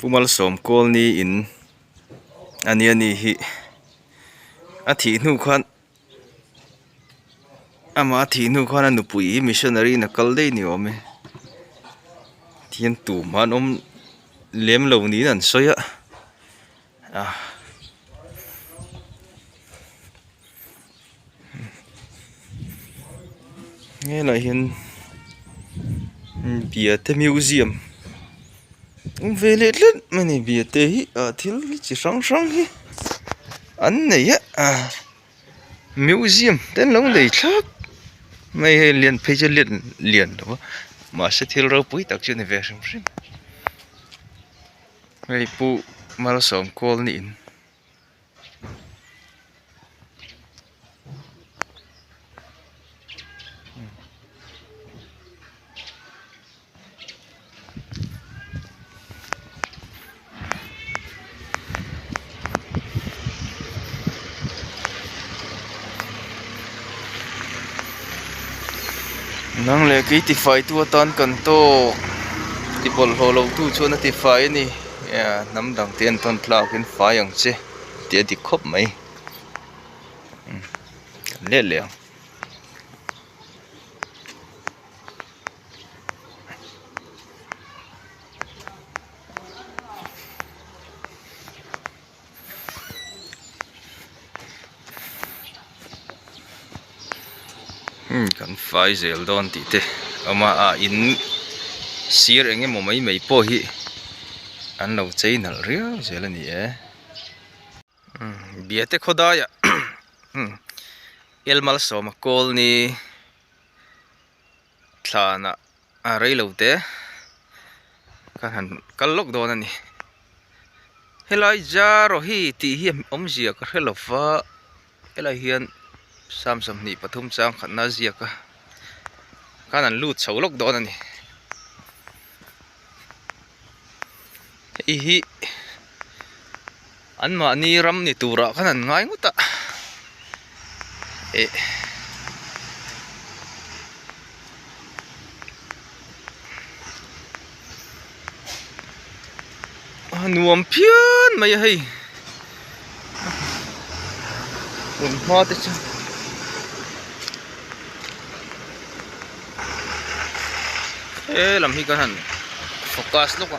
Pumal som kol ni in ani hi a thi nu khan ama thi nu khan anu pui missionary na kal dei ni ome thian tu man lem lo ni nan soya nghe là hiền bia te museum về lết lết mà này bia te hi thiếu chỉ sáng sáng hi anh này á museum tên lông đầy chắc mày liền phải cho liền đó mà sẽ thiếu rau bụi đặc trưng này về xem xem mày pu mà sống call nín nang le cái tify tua tan cần to ti bol holo tu cho na tify ni ya nam dang ten ton plau kin fai ang che ti di khop mai le le kan fai zel don ti te ama in sir enge mo mai po hi an lo chei nal ria zel ani biate khoda ya elmal som kol ni thlana rei lo te kan han kal lok don ani helai jaro hi ti hi omzia ka helova helai hian samsam ni pathum chang khatna zia ka kanan lut chholok don ani hi anma ni ram ni tura kanan ngai nguta nuam phian mai hei un ma te cha lam hi kan han focus lok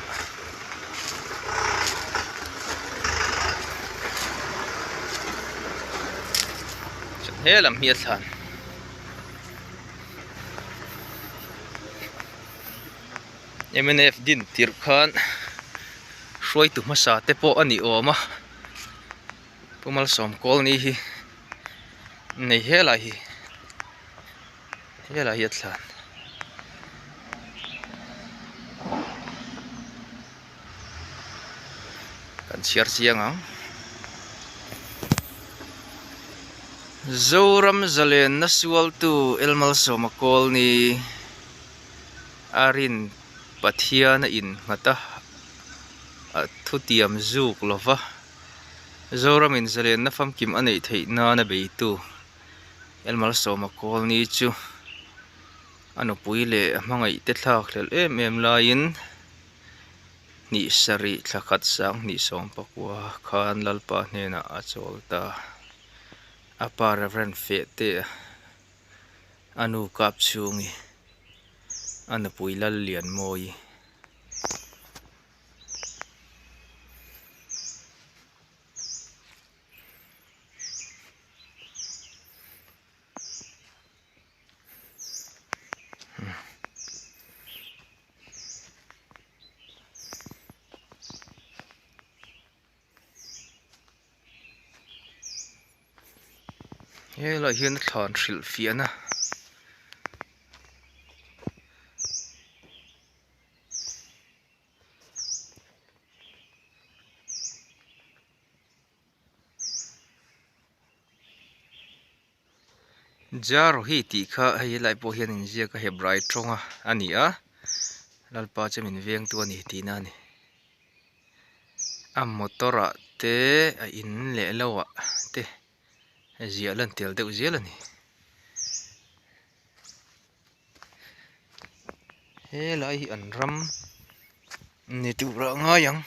lam hi than MNF din tir khan soi tu masa te po ani oma pumal som kol ni hi nei hela hi than kan siar siang ang zoram zalen nasual tu elmal som kol ni arin pathiana in mata thutiam zuk lova zoram in zalen na fam kim anei thei na na be tu elmal som kol ni chu anu puile mangai te thlak hlel em lain ni sari thlakat sang ni som pakwa khan lalpa hna a cholta apa reverend fe te anu kap chungi anu puilal lian moi là hiền thon khil phiền à jar hi ti kha hay lại po hiền in zia ka he bright trong à ani à lalpa chamin veng tu ani ti na ni am motora te in le lawa te zia lan tel deuh zia lani he lai an ram ni tu ra nga yang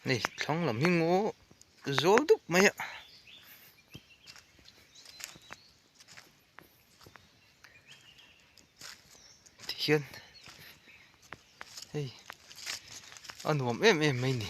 Này thong làm hình ngô zol đúc mày ạ. Thiên hey anh nuông em mày nè.